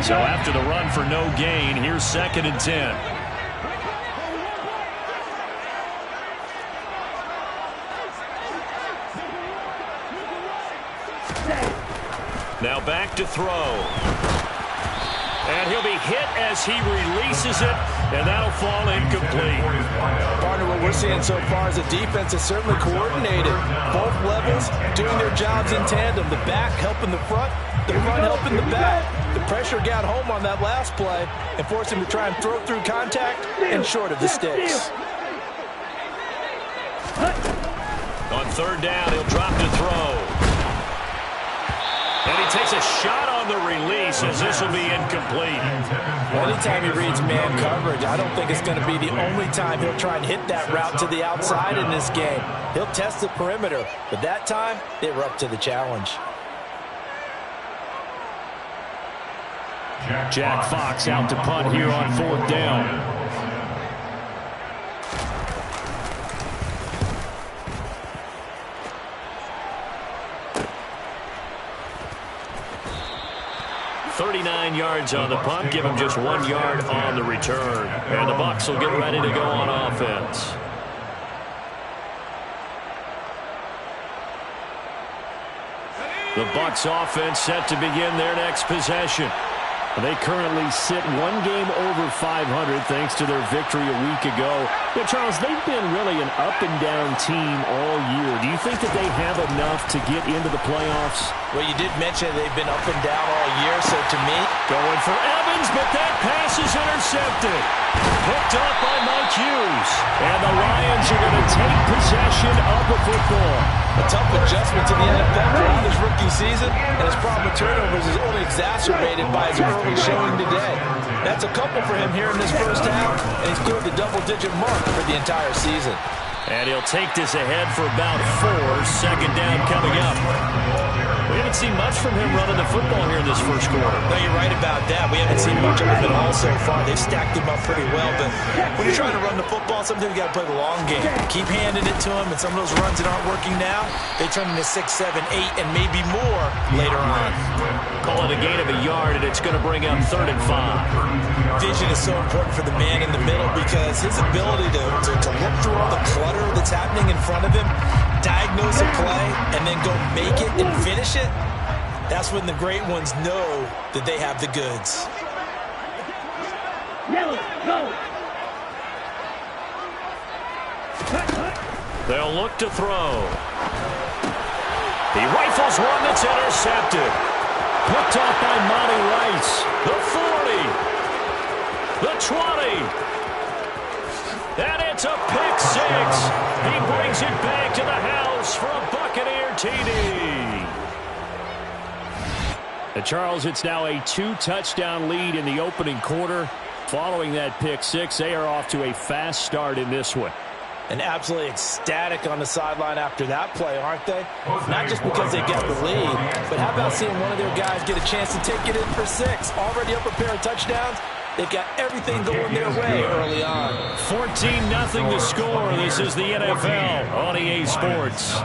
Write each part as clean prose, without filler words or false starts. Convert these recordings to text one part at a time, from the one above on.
So after the run for no gain, here's 2nd and 10. Now back to throw. And he'll be hit as he releases it, and that'll fall incomplete. Partner, what we're seeing so far is the defense is certainly coordinated. Both levels doing their jobs in tandem. The back helping the front helping the back. The pressure got home on that last play and forced him to try and throw through contact and short of the sticks. On 3rd down, he'll drop to throw. And he takes a shot on the release as this will be incomplete. Anytime he reads man coverage, I don't think it's going to be the only time he'll try and hit that route to the outside in this game. He'll test the perimeter, but that time they were up to the challenge. Jack Fox out to punt here on 4th down. .39 yards on the punt, give him just 1 yard on the return. And the Bucs will get ready to go on offense. The Bucs offense set to begin their next possession. They currently sit 1 game over 500 thanks to their victory a week ago. Yeah, Charles, they've been really an up-and-down team all year. Do you think that they have enough to get into the playoffs? Well, you did mention they've been up and down all year, so to me... Going for Evans, but that pass is intercepted. Hooked up by Mike Hughes. And the Lions are going to take possession of the football. A tough adjustment to the NFL throughout this rookie season, and his problem with turnovers is only exacerbated by his early showing today. That's a couple for him here in this first half, and he's cleared the double-digit mark for the entire season. And he'll take this ahead for about 4. 2nd down coming up. We haven't seen much from him running the football here in this first quarter. No, you're right about that. We haven't seen much of him at all so far. They've stacked him up pretty well, but when you're trying to run the football, sometimes you got to play the long game. Keep handing it to him, and some of those runs that aren't working now, they turn into 6, 7, 8, and maybe more later on. Call it a gain of a yard, and it's going to bring up 3rd and 5. Vision is so important for the man in the middle because his ability to look through all the clutter that's happening in front of him, diagnose a play, and then go make it and finish it, that's when the great ones know that they have the goods. Yellow, go! They'll look to throw. He rifles one that's intercepted. Picked off by Monty Rice. The 40. The 20. And it's a pick 6. He brings it back to the house for a Buccaneer TD. And Charles, it's now a 2-touchdown lead in the opening quarter. Following that pick 6, they are off to a fast start in this one. And absolutely ecstatic on the sideline after that play, aren't they? Not just because they get the lead, but how about seeing one of their guys get a chance to take it in for 6? Already up a pair of touchdowns. They've got everything going their way early on. 14-0 the score. This is the NFL on EA Sports.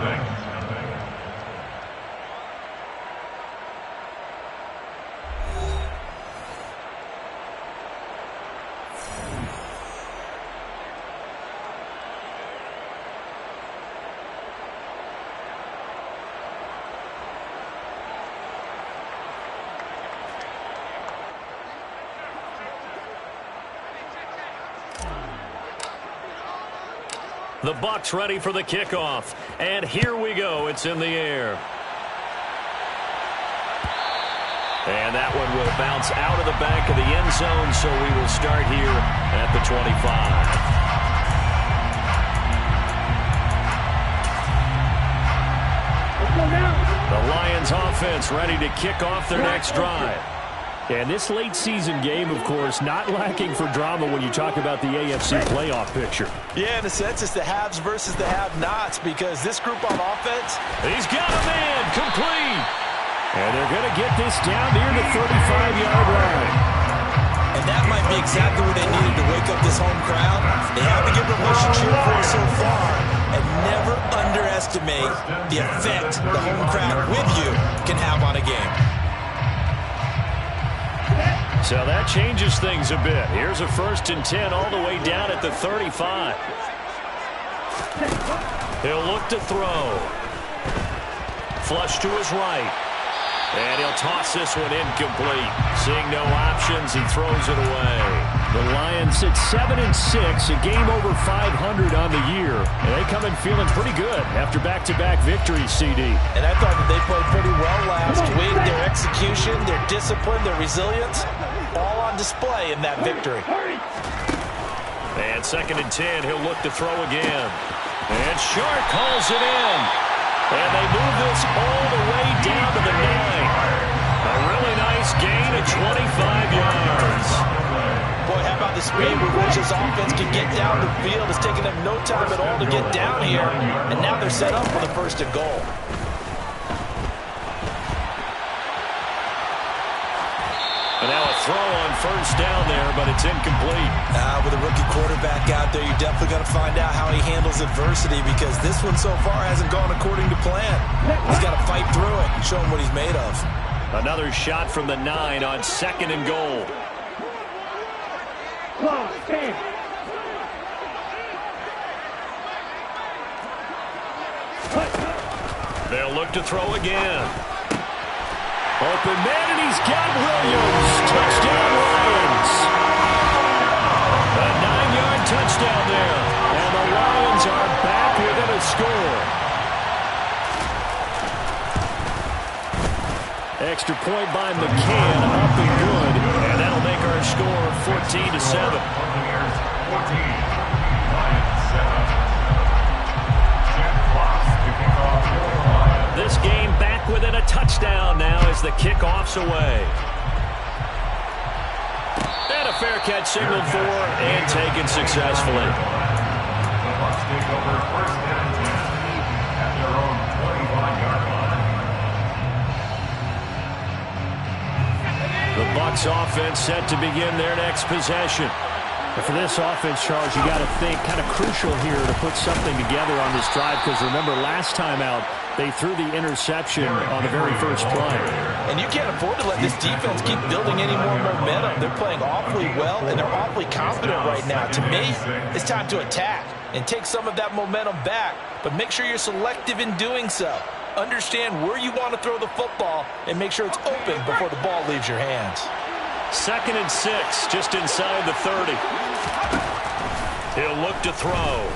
The Bucs ready for the kickoff. And here we go. It's in the air. And that one will bounce out of the back of the end zone, so we will start here at the 25. The Lions offense ready to kick off their next drive. And this late season game, of course, not lacking for drama when you talk about the AFC playoff picture. Yeah, in a sense, it's the haves versus the have-nots because this group on offense... He's got a man complete. And they're going to get this down near the 35-yard line. And that might be exactly what they needed to wake up this home crowd. They have to give them what you cheer for so far. And never underestimate the effect the home crowd with you can have on a game. So that changes things a bit. Here's a 1st and 10 all the way down at the 35. He'll look to throw. Flush to his right. And he'll toss this one incomplete. Seeing no options, he throws it away. The Lions at 7-6, a game over 500 on the year. And they come in feeling pretty good after back-to-back victories, CD. And I thought that they played pretty well last week. Their execution, their discipline, their resilience, all on display in that victory. And 2nd and 10, he'll look to throw again. And Sharp calls it in. And they move this all the way down to the 9. A really nice gain of 25 yards. Boy, how about the speed with which this offense can get down the field? It's taken them no time at all to get down here. And now they're set up for the 1st and goal. And now a throw on 1st down there, but it's incomplete. With a rookie quarterback out there, you're definitely going to find out how he handles adversity, because this one so far hasn't gone according to plan. He's got to fight through it and show him what he's made of. Another shot from the 9 on 2nd and goal. They'll look to throw again. Open man, and he's got Williams. Touchdown, Lions. A 9-yard touchdown there. And the Lions are back within a score. Extra point by McCann, up and good. And that'll make our score 14-7. This game back within a touchdown now as the kickoff's away. And a fair catch signaled for and taken successfully. The Bucs offense set to begin their next possession. And for this offense, Charles, you got to think kind of crucial here to put something together on this drive, because remember last time out they threw the interception on the very first play. And you can't afford to let this defense keep building any more momentum. They're playing awfully well, and they're awfully confident right now. To me, it's time to attack and take some of that momentum back, but make sure you're selective in doing so. Understand where you want to throw the football and make sure it's open before the ball leaves your hands. 2nd and 6, just inside the 30. He'll look to throw.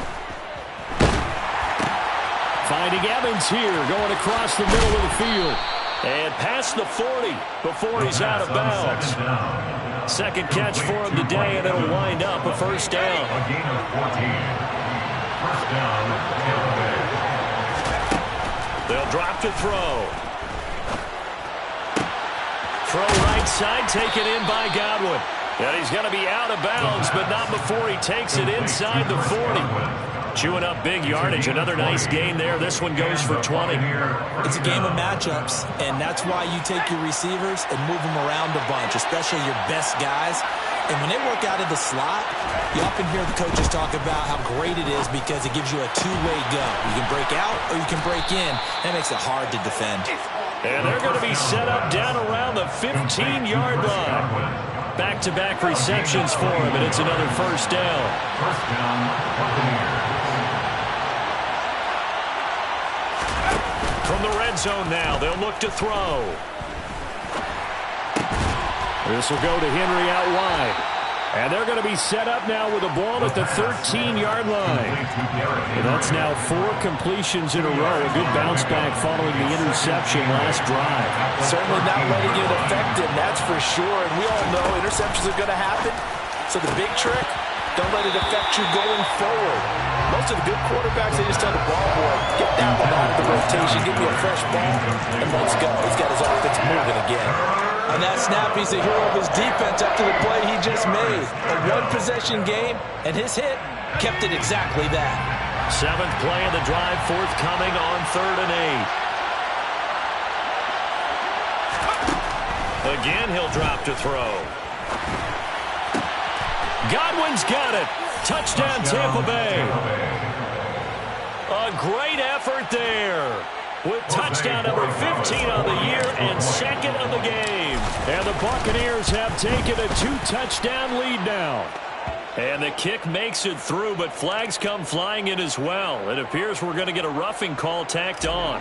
Finding Evans here, going across the middle of the field. And past the 40 before he's out of bounds. 2nd catch for him today, and it'll wind up a 1st down. They'll drop to throw. Throw right side, taken in by Godwin. And he's going to be out of bounds, but not before he takes it inside the 40. Chewing up big yardage. Another nice gain there. This one goes for 20. It's a game of matchups, and that's why you take your receivers and move them around a bunch, especially your best guys. And when they work out of the slot, you often hear the coaches talk about how great it is because it gives you a two-way go. You can break out or you can break in. That makes it hard to defend. And they're going to be set up down around the 15-yard line. Back-to-back receptions for him, and it's another 1st down. From the red zone now, they'll look to throw. This will go to Henry out wide. And they're going to be set up now with a ball at the 13-yard line. And that's now 4 completions in a row. A good bounce back following the interception last drive. Certainly not letting it affect him, that's for sure. And we all know interceptions are going to happen. So the big trick, don't let it affect you going forward. Most of the good quarterbacks, they just tell the ball boy, get down the line of the rotation, give me a fresh ball, and let's go. He's got his offense moving again. On that snap, he's the hero of his defense after the play he just made. A one-possession game, and his hit kept it exactly that. 7th play of the drive, forthcoming on 3rd and 8. Again, he'll drop to throw. Godwin's got it. Touchdown, Tampa Bay. A great effort there. with touchdown number 15 on the year and second of the game. And the Buccaneers have taken a 2-touchdown lead now. And the kick makes it through, but flags come flying in as well. It appears we're going to get a roughing call tacked on.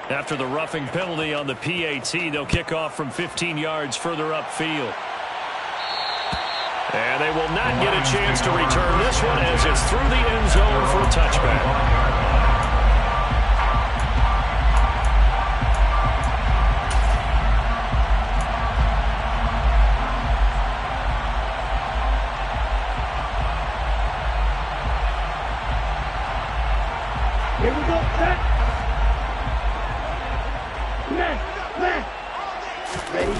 After the roughing penalty on the PAT, they'll kick off from 15 yards further upfield. And they will not get a chance to return this one as it's through the end zone for a touchback. Here we go, set. Ready.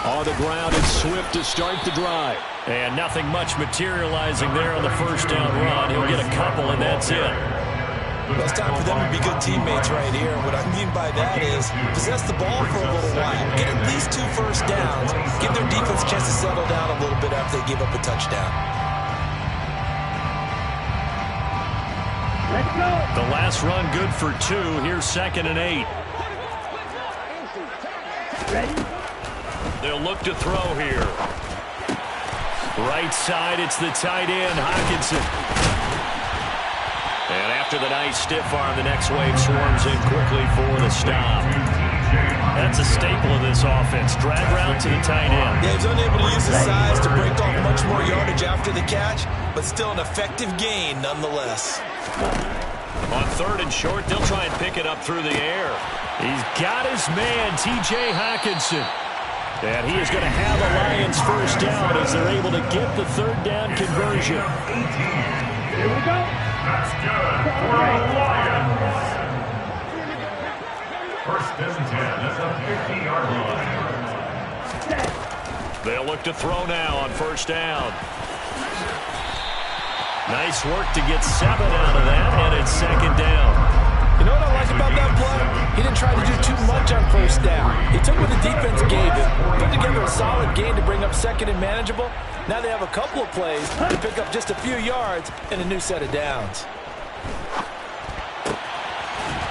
On the ground, it's Swift to start the drive. And nothing much materializing there on the first down run. He'll get a couple, and that's it. Well, it's time for them to be good teammates right here. What I mean by that is possess the ball for a little while. Get at least 2 first downs. Give their defense a chance to settle down a little bit after they give up a touchdown. Let's go. The last run good for 2. Here's 2nd and 8. Ready. They'll look to throw here. Right side, it's the tight end, Hockenson. And after the nice stiff arm, the next wave swarms in quickly for the stop. That's a staple of this offense. Drag route to the tight end. Yeah, he's unable to use his size to break off much more yardage after the catch, but still an effective gain nonetheless. On 3rd and short, they'll try and pick it up through the air. He's got his man, T.J. Hockenson. And he is going to have a Lions first down as they're able to get the 3rd down conversion. Here we go. That's good for the Lions. First and 10 at the 50-yard line. They'll look to throw now on first down. Nice work to get 7 out of that, and it's 2nd down. You know what I like about that play? He didn't try to do too much on first down. He took what the defense gave him, put together a solid gain to bring up 2nd and manageable. Now they have a couple of plays to pick up just a few yards and a new set of downs.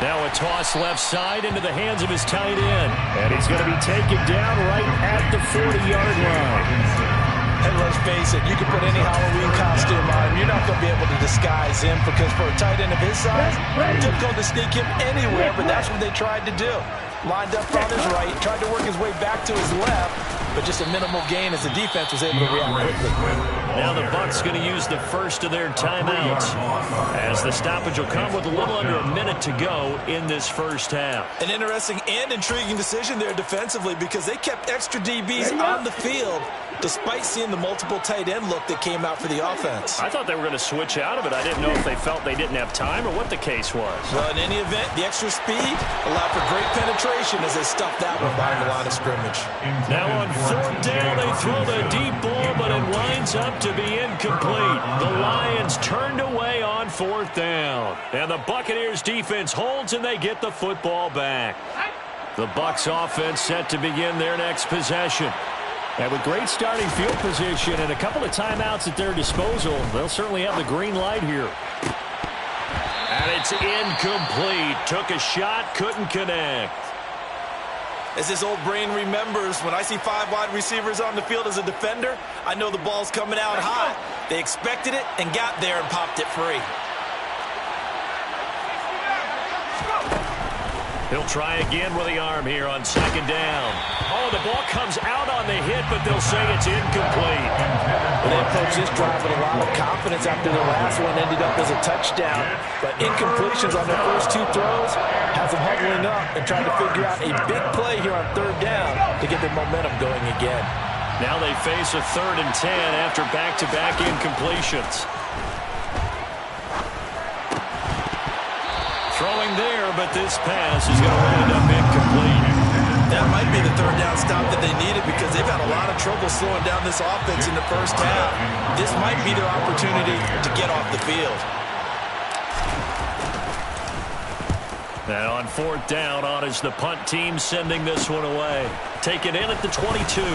Now a toss left side into the hands of his tight end. And he's going to be taken down right at the 40-yard line. And let's face it, you can put any Halloween costume on him. You're not going to be able to disguise him because for a tight end of his size, difficult to sneak him anywhere, but that's what they tried to do. Lined up on his right, tried to work his way back to his left, but just a minimal gain as the defense was able to react quickly. Now the Bucs going to use the first of their timeouts as the stoppage will come with a little under a minute to go in this first half. An interesting and intriguing decision there defensively because they kept extra DBs on the field despite seeing the multiple tight end look that came out for the offense. I thought they were going to switch out of it. I didn't know if they felt they didn't have time or what the case was. Well, in any event, the extra speed allowed for great penetration as they stuffed that one behind the line of scrimmage. Now on 4th down, they throw the deep ball, but it winds up to be incomplete. The Lions turned away on 4th down. And the Buccaneers defense holds and they get the football back. The Bucs offense set to begin their next possession. And with great starting field position and a couple of timeouts at their disposal, they'll certainly have the green light here. And it's incomplete. Took a shot, couldn't connect. As this old brain remembers, when I see 5 wide receivers on the field as a defender, I know the ball's coming out hot. They expected it and got there and popped it free. He'll try again with the arm here on 2nd down. Oh, the ball comes out on the hit, but they'll say it's incomplete. Well, they approached this drive with a lot of confidence after the last one ended up as a touchdown. But incompletions on their first 2 throws has them huddling up and trying to figure out a big play here on 3rd down to get their momentum going again. Now they face a 3rd and 10 after back-to-back incompletions. Throwing there, but this pass is going to wind up incomplete. That might be the 3rd down stop that they needed because they've had a lot of trouble slowing down this offense in the first half. This might be their opportunity to get off the field. And on 4th down, on is the punt team sending this one away. Taken in at the 22.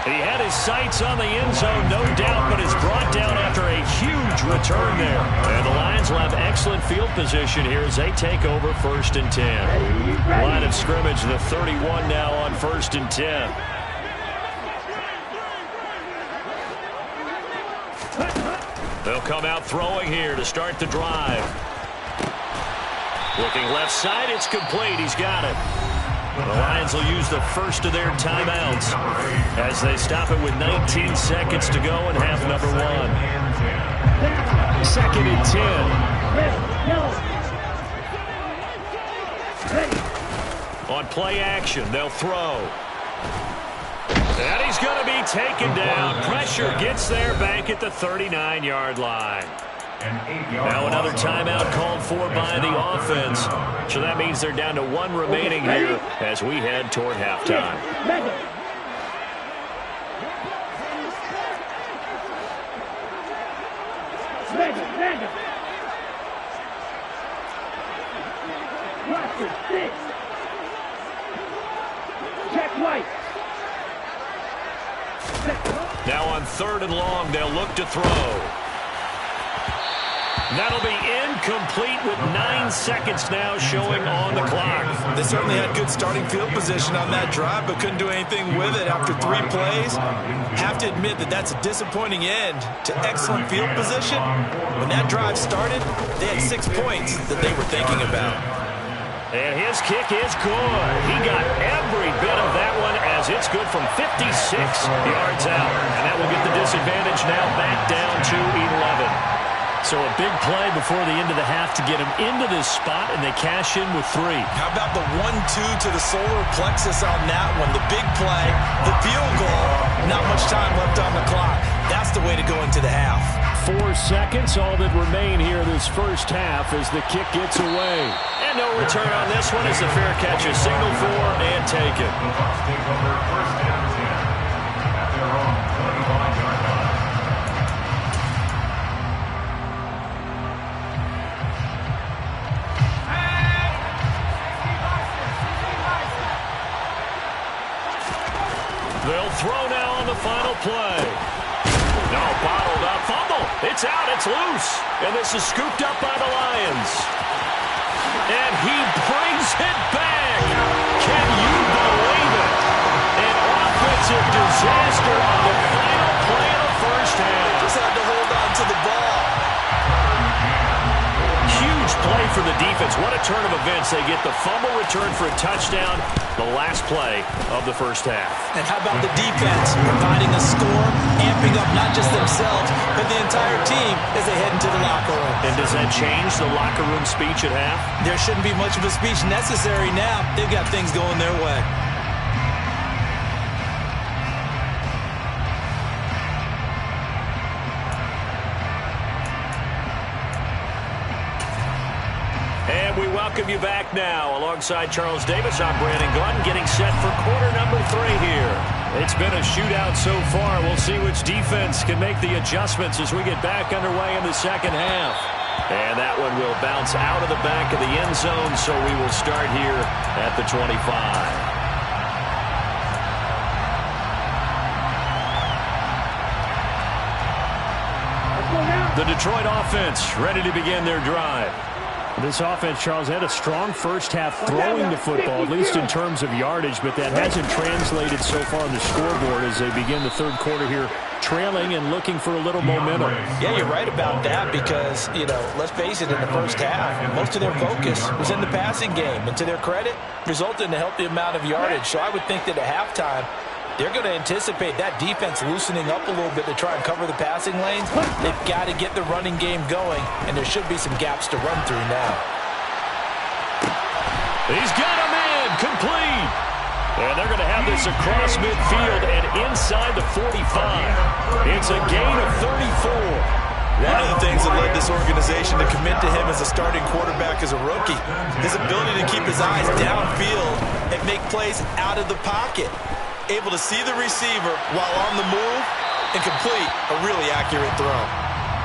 He had his sights on the end zone, no doubt, but is brought down after a huge return there. And the Lions will have excellent field position here as they take over 1st and 10. Line of scrimmage, the 31 now on 1st and 10. They'll come out throwing here to start the drive. Looking left side, it's complete. He's got it. The Lions will use the first of their timeouts as they stop it with 19 seconds to go in half number 1. 2nd and 10. On play action, they'll throw. And he's going to be taken down. Pressure gets there back at the 39-yard line. Now another timeout called for by the offense. So that means they're down to 1 remaining here as we head toward halftime. Now on 3rd and long, they'll look to throw. That'll be incomplete with 9 seconds now showing on the clock. They certainly had good starting field position on that drive, but couldn't do anything with it after 3 plays. Have to admit that that's a disappointing end to excellent field position. When that drive started, they had 6 points that they were thinking about. And his kick is good. He got every bit of that one as it's good from 56 yards out. And that will get the disadvantage now back down to 11. So a big play before the end of the half to get him into this spot, and they cash in with 3. How about the 1-2 to the solar plexus on that one? The big play, the field goal, not much time left on the clock. That's the way to go into the half. 4 seconds, all that remain here this first half as the kick gets away. And no return on this one as the fair catch is signaled for and taken. Take over 1st and 10 at their own 25-yard line. They'll throw now on the final play. No, bottled up. Fumble. It's out. It's loose. And this is scooped up by the Lions. And he brings it back. Can you believe it? An offensive disaster on the final play of the first half. Just had to hold on to the ball. Huge play for the defense. What a turn of events. They get the fumble return for a touchdown. The last play of the first half. And how about the defense providing a score, amping up not just themselves, but the entire team as they head into the locker room. And does that change the locker room speech at half? There shouldn't be much of a speech necessary now. They've got things going their way. And we welcome you back now. Alongside Charles Davis, I'm Brandon Gaunt, getting set for quarter number 3 here. It's been a shootout so far. We'll see which defense can make the adjustments as we get back underway in the second half. And that one will bounce out of the back of the end zone, so we will start here at the 25. The Detroit offense ready to begin their drive. This offense, Charles, had a strong first half throwing the football, at least in terms of yardage, but that hasn't translated so far on the scoreboard as they begin the third quarter here, trailing and looking for a little momentum. Yeah, you're right about that because, let's face it, in the first half, most of their focus was in the passing game. And to their credit, resulted in a healthy amount of yardage. So I would think that at halftime, they're going to anticipate that defense loosening up a little bit to try and cover the passing lanes. They've got to get the running game going, and there should be some gaps to run through now. He's got him in, complete. And they're going to have this across midfield and inside the 45. It's a gain of 34. One of the things that led this organization to commit to him as a starting quarterback as a rookie, his ability to keep his eyes downfield and make plays out of the pocket. Able to see the receiver while on the move and complete a really accurate throw.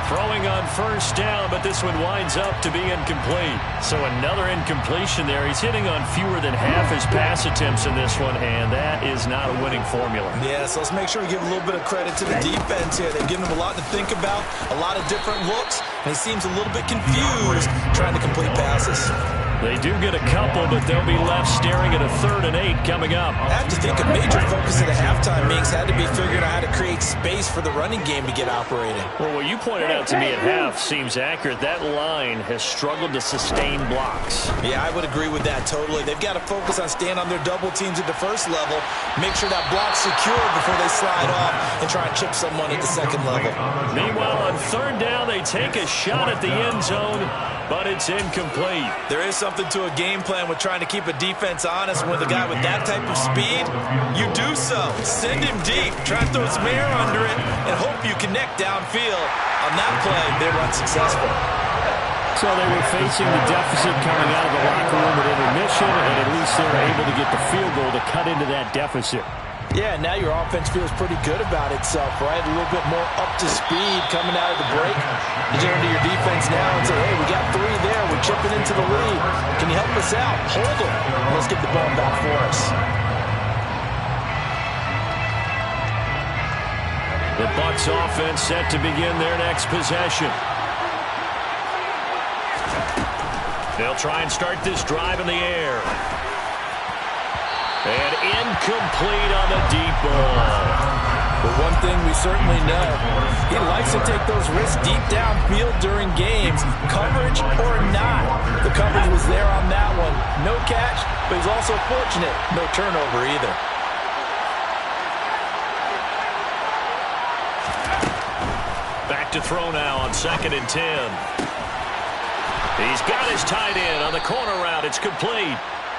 Throwing on first down, but this one winds up to be incomplete. So another incompletion there. He's hitting on fewer than half his pass attempts in this one, and that is not a winning formula. Yeah, so let's make sure we give a little bit of credit to the defense here. They've given him a lot to think about, a lot of different looks, and he seems a little bit confused trying to complete passes. They do get a couple, but they'll be left staring at a 3rd and 8 coming up. I have to think a major focus at the halftime meetings had to be figuring out how to create space for the running game to get operating. Well, what you pointed out to me at half seems accurate. That line has struggled to sustain blocks. Yeah, I would agree with that totally. They've got to focus on staying on their double teams at the first level, make sure that block's secure before they slide off and try and chip someone at the second level. Meanwhile, on 3rd down, they take a shot at the end zone, but it's incomplete. There is something to a game plan with trying to keep a defense honest. With a guy with that type of speed, you do so. Send him deep, try to throw some air under it, and hope you connect downfield. On that play, they were unsuccessful. So they were facing the deficit coming out of the locker room at intermission, and at least they were able to get the field goal to cut into that deficit. Yeah, now your offense feels pretty good about itself, right? A little bit more up to speed coming out of the break. You turn to your defense now and say, hey, we got 3 there. We're chipping into the lead. Can you help us out? Hold them. Let's get the ball back for us. The Bucs offense set to begin their next possession. They'll try and start this drive in the air. And incomplete on the deep ball. But one thing we certainly know, he likes to take those risks deep downfield during games, coverage or not. The coverage was there on that one. No catch, but he's also fortunate. No turnover either. Back to throw now on 2nd and 10. He's got his tight end on the corner route. It's complete.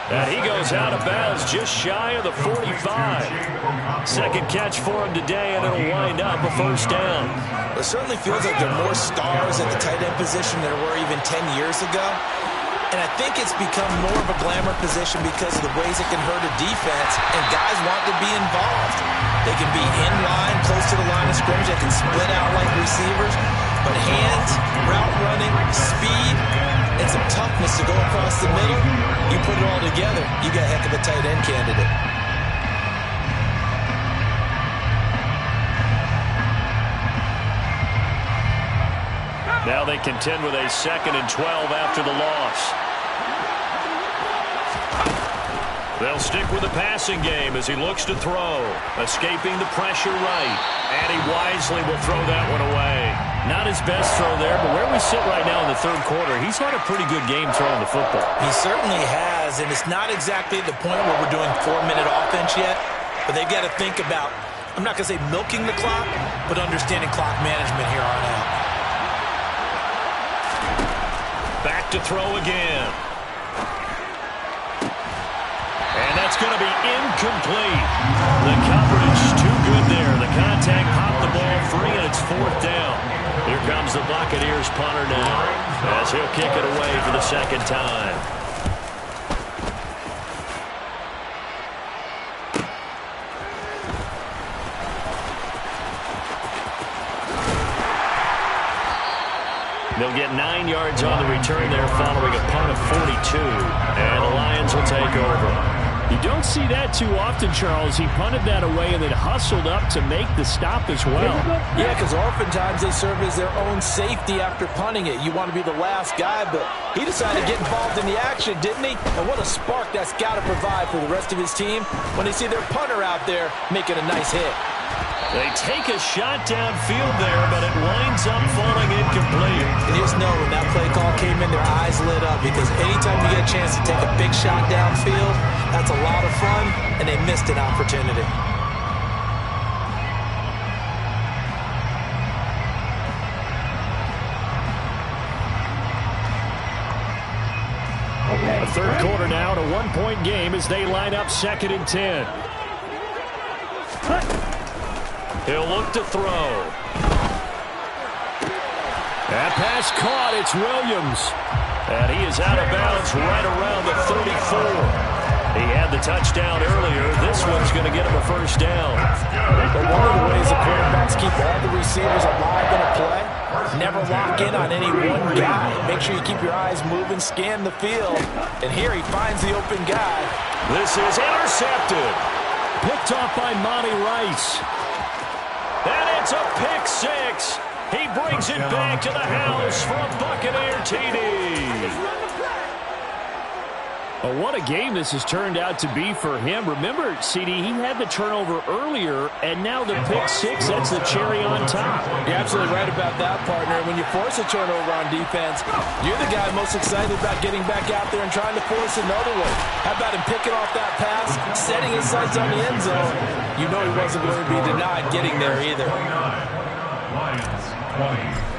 And he goes out of bounds just shy of the 45. Second catch for him today, and it'll wind up a 1st down. It certainly feels like there are more stars at the tight end position than there were even 10 years ago. And I think it's become more of a glamour position because of the ways it can hurt a defense, and guys want to be involved. They can be in line, close to the line of scrimmage. They can split out like receivers. But hands, route running, speed, and some toughness to go across the middle, you put it all together, you got a heck of a tight end candidate. Now they contend with a 2nd and 12 after the loss. They'll stick with the passing game as he looks to throw. Escaping the pressure right. And he wisely will throw that one away. Not his best throw there, but where we sit right now in the 3rd quarter, he's had a pretty good game throwing the football. He certainly has, and it's not exactly the point where we're doing 4-minute offense yet, but they've got to think about, I'm not going to say milking the clock, but understanding clock management here on out. Back to throw again. And that's going to be incomplete. The coverage too good there. The contact popped the ball free, and it's 4th down. Here comes the Buccaneers punter now as he'll kick it away for the 2nd time. They'll get 9 yards on the return there following a punt of 42. And the Lions will take over. You don't see that too often, Charles. He punted that away and then hustled up to make the stop as well. Yeah, because oftentimes they serve as their own safety after punting it. You want to be the last guy, but he decided to get involved in the action, didn't he? And what a spark that's got to provide for the rest of his team when they see their punter out there making a nice hit. They take a shot downfield there, but it winds up falling incomplete. And you just know when that play call came in, their eyes lit up, because anytime you get a chance to take a big shot downfield, that's a lot of fun, and they missed an opportunity. A 3rd quarter now, a 1-point game as they line up 2nd and 10. He'll look to throw. That pass caught. It's Williams. And he is out of bounds right around the 34. He had the touchdown earlier. This one's going to get him a 1st down. But one of the ways the quarterbacks keep all the receivers alive in a play. Never lock in on any one guy. Make sure you keep your eyes moving, scan the field. And here he finds the open guy. This is intercepted. Picked off by Monty Rice. And it's a pick six. He brings it back to the house for a Buccaneer TD. Well, what a game this has turned out to be for him. Remember, CD, he had the turnover earlier, and now the pick six, that's the cherry on top. You're absolutely right about that, partner. When you force a turnover on defense, you're the guy most excited about getting back out there and trying to force another one. How about him picking off that pass, setting his sights on the end zone? You know he wasn't going to be denied getting there either. Lions 20.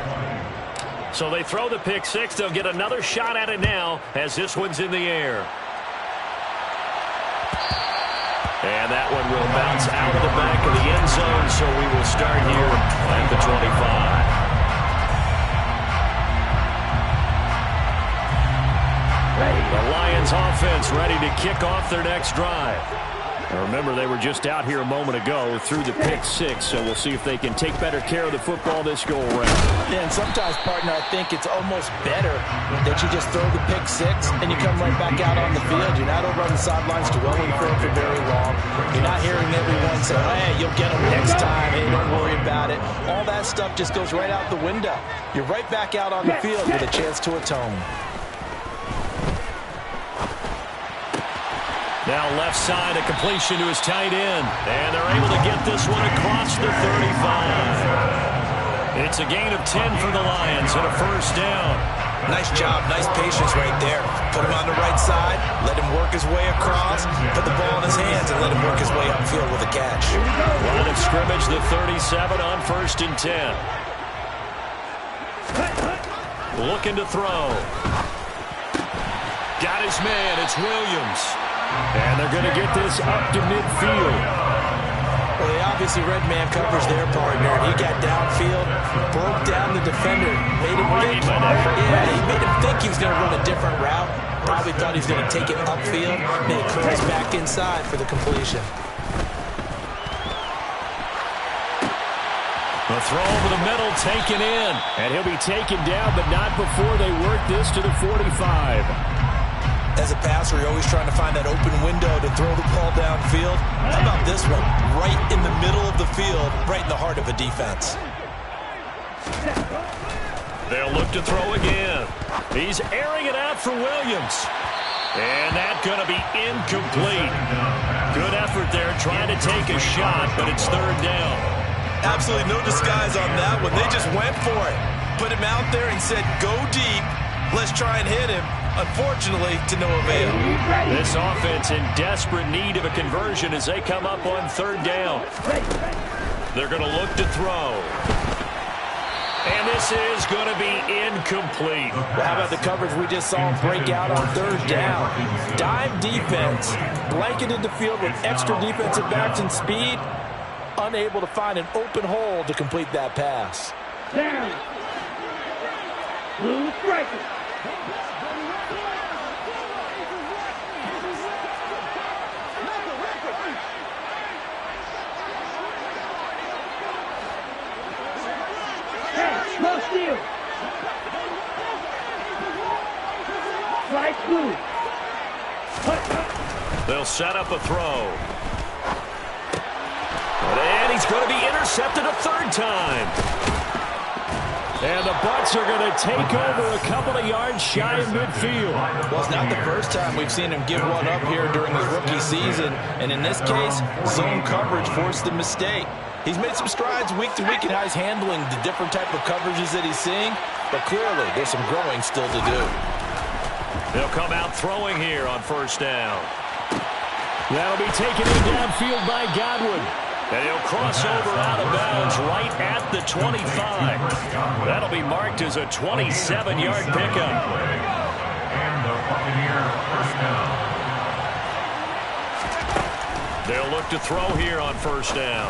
So they throw the pick six. They'll get another shot at it now as this one's in the air. And that one will bounce out of the back of the end zone, so we will start here at the 25. The Lions offense ready to kick off their next drive. Now remember, they were just out here a moment ago through the pick six, so we'll see if they can take better care of the football this go around. Yeah, and sometimes, partner, I think it's almost better that you just throw the pick six and you come right back out on the field. You're not over on the sidelines dwelling for it for very long. You're not hearing everyone say, hey, you'll get them next time. Hey, don't worry about it. All that stuff just goes right out the window. You're right back out on the field with a chance to atone. Now left side, a completion to his tight end. And they're able to get this one across the 35. It's a gain of 10 for the Lions and a first down. Nice job, nice patience right there. Put him on the right side, let him work his way across, put the ball in his hands, and let him work his way upfield with a catch. Line of scrimmage, the 37 on 1st and 10. Looking to throw. Got his man, it's Williams. And they're going to get this up to midfield. Well, they obviously read man coverage there, partner. He got downfield, broke down the defender, made him think. Yeah, he made him think he was going to run a different route. Probably thought he was going to take it upfield, then it curls back inside for the completion. The throw over the middle, taken in. And he'll be taken down, but not before they work this to the 45. As a passer, you're always trying to find that open window to throw the ball downfield. How about this one? Right in the middle of the field, right in the heart of a defense. They'll look to throw again. He's airing it out for Williams. And that's going to be incomplete. Good effort there trying to take a shot, but it's third down. Absolutely no disguise on that one. They just went for it. Put him out there and said, go deep. Let's try and hit him. Unfortunately, to no avail. This offense in desperate need of a conversion as they come up on third down. They're going to look to throw. And this is going to be incomplete. Well, how about the coverage we just saw break out on third down? Dime defense, blanketed the field with extra defensive backs and speed, unable to find an open hole to complete that pass. Down. Blue striker. No steal. Right blue. They'll set up a throw. And he's going to be intercepted a third time. And the Bucs are going to take over a couple of yards shy of midfield. Well, it's not the first time we've seen him give one up here during his rookie season. And in this case, zone coverage forced the mistake. He's made some strides week to week in how he's handling the different type of coverages that he's seeing. But clearly, there's some growing still to do. They'll come out throwing here on first down. That'll be taken in downfield by Godwin. And he'll cross over out of bounds right at the 25. That'll be marked as a 27-yard pickup. And the Buccaneer first down. They'll look to throw here on first down.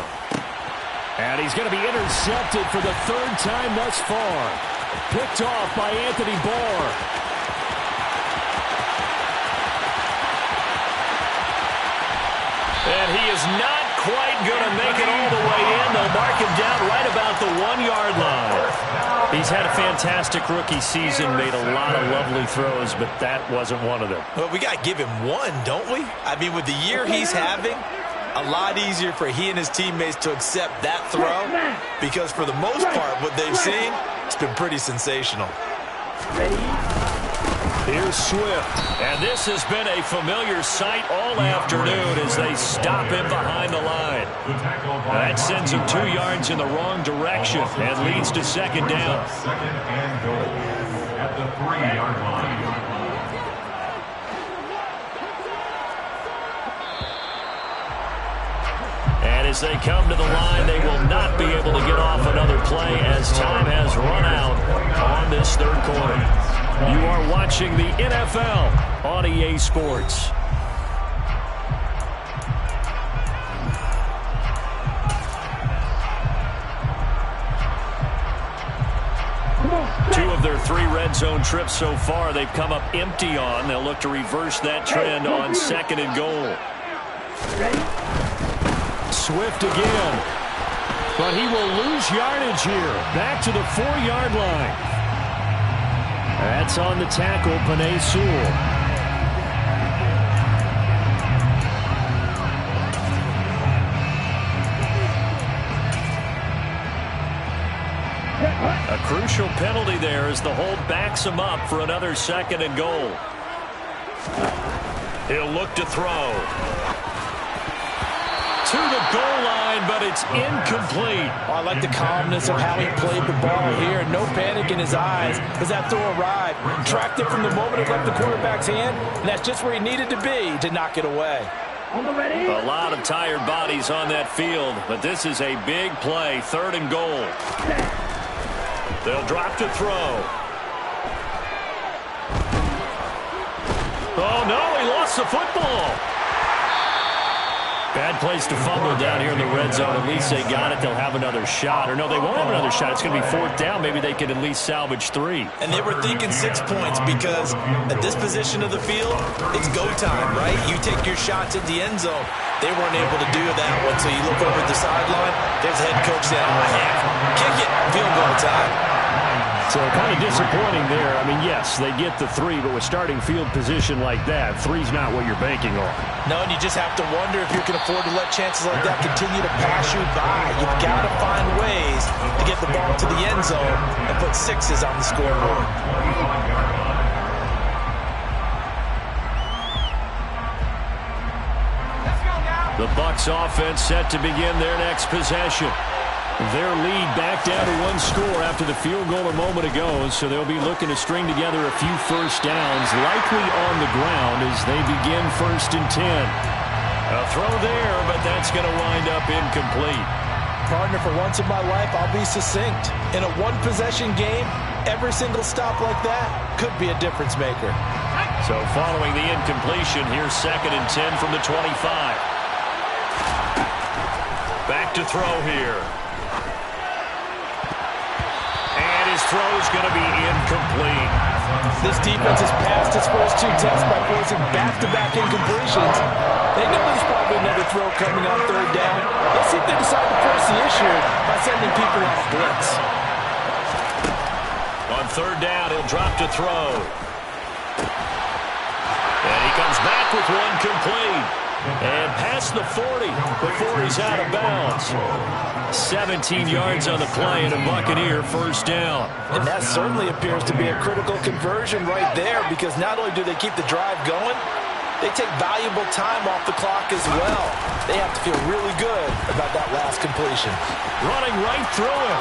And he's going to be intercepted for the third time thus far. Picked off by Anthony Barr. And he is not quite going to make it all the way in. They'll mark him down right about the 1-yard line. He's had a fantastic rookie season, made a lot of lovely throws, but that wasn't one of them. Well, we got to give him one, don't we? I mean, with the year he's having, a lot easier for he and his teammates to accept that throw, because for the most part, what they've seen, it's been pretty sensational. Here's Swift, and this has been a familiar sight all afternoon as they stop him behind the line. That sends him 2 yards in the wrong direction and leads to second down. Second and goal at the 3-yard line. And as they come to the line, they will not be able to get off another play as time has run out on this third quarter. You are watching the NFL on EA Sports. Two of their 3 red zone trips so far they've come up empty on. They'll look to reverse that trend on second and goal. Swift again. But he will lose yardage here. Back to the 4-yard line. That's on the tackle, Penei Sewell. A crucial penalty there as the hold backs him up for another second and goal. He'll look to throw. To the goal line, but it's incomplete. Oh, I like the calmness of how he played the ball here. No panic in his eyes as that throw arrived. Tracked it from the moment it left the quarterback's hand, and that's just where he needed to be to knock it away. A lot of tired bodies on that field, but this is a big play, 3rd and goal. They'll drop to throw. Oh, no, he lost the football. Bad place to fumble down here in the red zone. At least they got it. They'll have another shot. Or no, they won't have another shot. It's going to be 4th down. Maybe they can at least salvage 3. And they were thinking 6 points because at this position of the field, it's go time, right? You take your shots at the end zone. They weren't able to do that one. So you look over at the sideline, there's the head coach saying, oh, heck, kick it, field goal time. So kind of disappointing there. I mean, yes, they get the 3, but with starting field position like that, 3's not what you're banking on. No, and you just have to wonder if you can afford to let chances like that continue to pass you by. You've got to find ways to get the ball to the end zone and put 6s on the scoreboard. The Bucs offense set to begin their next possession. Their lead back down to 1 score after the field goal a moment ago, so they'll be looking to string together a few first downs, likely on the ground as they begin 1st and 10. A throw there, but that's going to wind up incomplete. Partner, for once in my life, I'll be succinct. In a 1-possession game, every single stop like that could be a difference maker. So following the incompletion, here's 2nd and 10 from the 25. Back to throw here. His throw is going to be incomplete. This defense has passed its first 2 tests by forcing back-to-back incompletions. They know there's probably another throw coming on 3rd down. Let's see if they decide to force the issue by sending people on a blitz. On 3rd down, he'll drop to throw. And he comes back with 1 complete. And past the 40 before he's out of bounds. 17 yards on the play and a Buccaneer 1st down. And that certainly appears to be a critical conversion right there, because not only do they keep the drive going, they take valuable time off the clock as well. They have to feel really good about that last completion. Running right through him.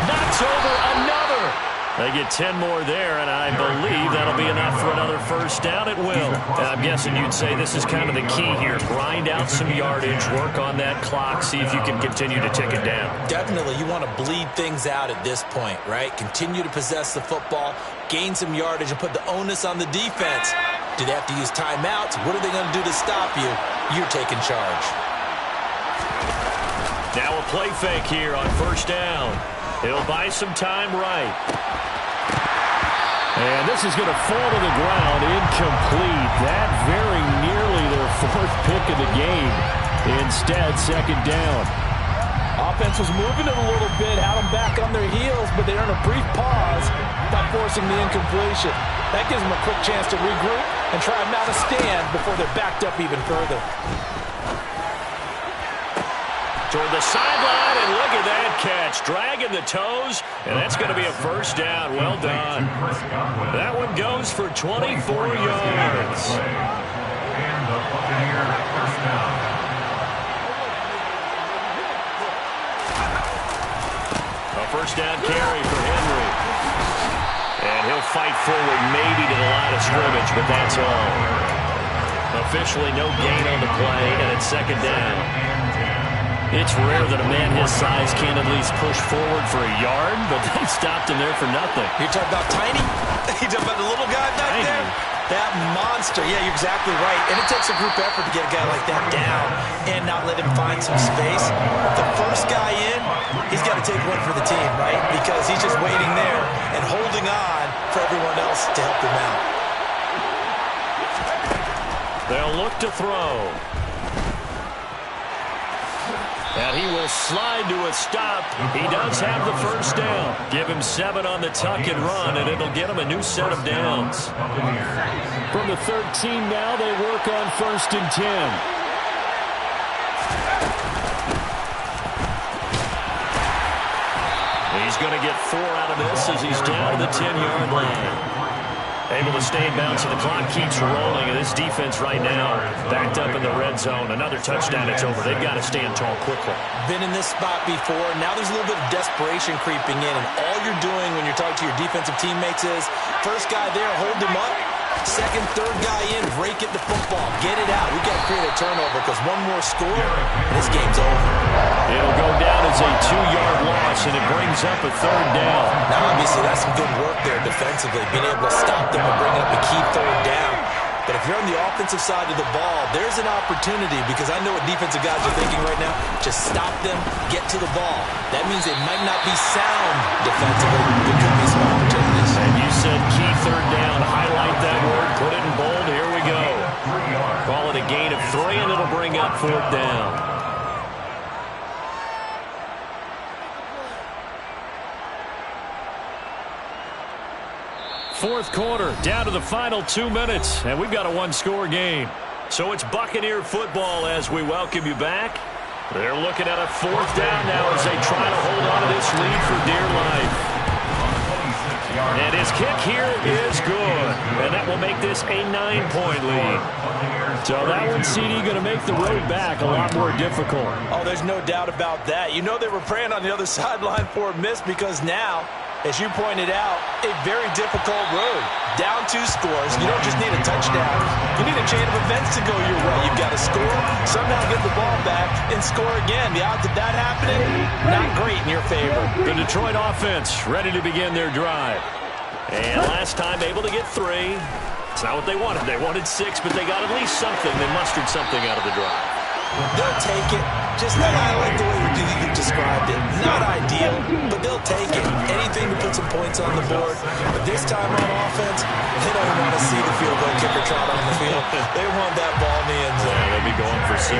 Knocks over another. They get 10 more there, and I believe that'll be enough for another 1st down. It will. And I'm guessing you'd say this is kind of the key here. Grind out some yardage, work on that clock, see if you can continue to tick it down. Definitely. You want to bleed things out at this point, right? Continue to possess the football, gain some yardage, and put the onus on the defense. Do they have to use timeouts? What are they going to do to stop you? You're taking charge. Now a play fake here on 1st down. He'll buy some time right. And this is going to fall to the ground, incomplete. That very nearly their 4th pick of the game. Instead, 2nd down. Offense was moving it a little bit, had them back on their heels, but they earned a brief pause by forcing the incompletion. That gives them a quick chance to regroup and try and mount a stand before they're backed up even further. Toward the sideline, and look at that catch. Dragging the toes, and that's going to be a first down. Well done. That one goes for 24 yards. And the Buccaneers first down. A first down carry for Henry. And he'll fight forward maybe to the line of scrimmage, but that's all. Officially no gain on the play, and it's second down. It's rare that a man his size can't at least push forward for a yard, but they stopped him there for nothing. You're talking about tiny? You're talking about the little guy back there? That monster. Yeah, you're exactly right. And it takes a group effort to get a guy like that down and not let him find some space. The first guy in, he's got to take one for the team, right? Because he's just waiting there and holding on for everyone else to help him out. They'll look to throw. And he will slide to a stop. He does have the first down. Give him 7 on the tuck and run, and it'll get him a new set of downs. From the 13 now, they work on 1st and 10. He's going to get 4 out of this as he's down to the 10-yard line. Able to stay in bounds, so the clock keeps rolling, and this defense right now backed up in the red zone. Another touchdown, it's over. They've got to stand tall quickly. Been in this spot before. Now there's a little bit of desperation creeping in, and all you're doing when you're talking to your defensive teammates is, first guy there, hold him up. Second, third guy in, rake at the football. Get it out. We've got to create a turnover because one more score, and this game's over. It'll go down as a 2-yard loss, and it brings up a 3rd down. Now, obviously, that's some good work there defensively, being able to stop them and bring up a key 3rd down. But if you're on the offensive side of the ball, there's an opportunity because I know what defensive guys are thinking right now. Just stop them, get to the ball. That means they might not be sound defensively. There could be some opportunities. And you said key 3rd down. Highlight that word. Put it in bold. Here we go. Call it a gain of 3, and it'll bring up 4th down. Fourth quarter, down to the final 2 minutes, and we've got a 1-score game. So it's Buccaneer football as we welcome you back. They're looking at a 4th down now as they try to hold on to this lead for dear life. And his kick here is good, and that will make this a 9-point lead. So that one, CD, going to make the road back a lot more difficult. Oh, there's no doubt about that. You know they were praying on the other sideline for a miss because now, as you pointed out, a very difficult road. Down 2 scores. You don't just need a touchdown. You need a chain of events to go your way. You've got to score, somehow get the ball back, and score again. The odds of that happening, not great in your favor. The Detroit offense ready to begin their drive. And last time able to get 3. It's not what they wanted. They wanted 6, but they got at least something. They mustered something out of the drive. They'll take it. Just not, I like the way you described it. Not ideal, but they'll take it. Anything to put some points on the board. But this time on offense, they don't even want to see the field goal kicker trot on the field. They want that ball in the end zone. Yeah, they'll be going for 6.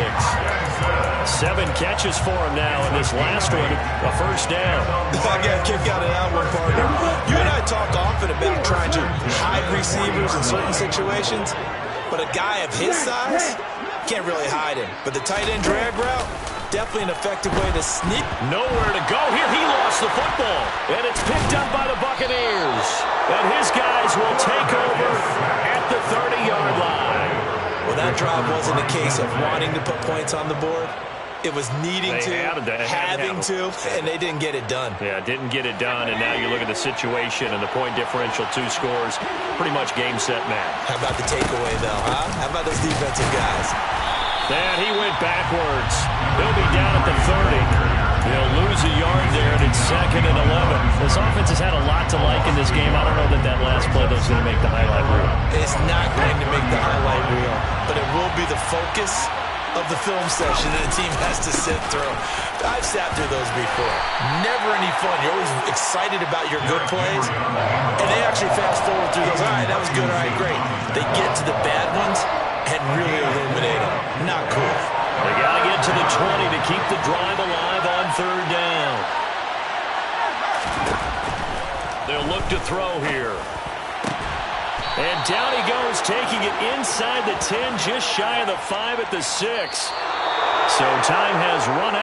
7 catches for him now, and this last one, a first down. I got a kick out of that one, partner. You and I talk often about trying to hide receivers in certain situations, but a guy of his size can't really hide him. But the tight end drag route, definitely an effective way to sneak. Nowhere to go here. He lost the football, and it's picked up by the Buccaneers. And his guys will take over at the 30-yard line. Well, that drive wasn't a case of wanting to put points on the board. It was needing to, having to, and they didn't get it done. Yeah, didn't get it done, and now you look at the situation and the point differential, 2 scores, pretty much game, set, match. How about the takeaway, though, huh? How about those defensive guys? And he went backwards. He'll be down at the 30. They'll lose a yard there, and it's 2nd and 11. This offense has had a lot to like in this game. I don't know that last play is going to make the highlight reel. It's not going to make the highlight reel, but it will be the focus of the film session that the team has to sit through. I've sat through those before. Never any fun. You're always excited about your good plays, and they actually fast forward through those. All right, that was good. All right, great. They get to the bad ones and really illuminate them. Not cool. They got to get to the 20 to keep the drive alive on third down. They'll look to throw here. And down he goes, taking it inside the 10, just shy of the 5 at the 6. So time has run out.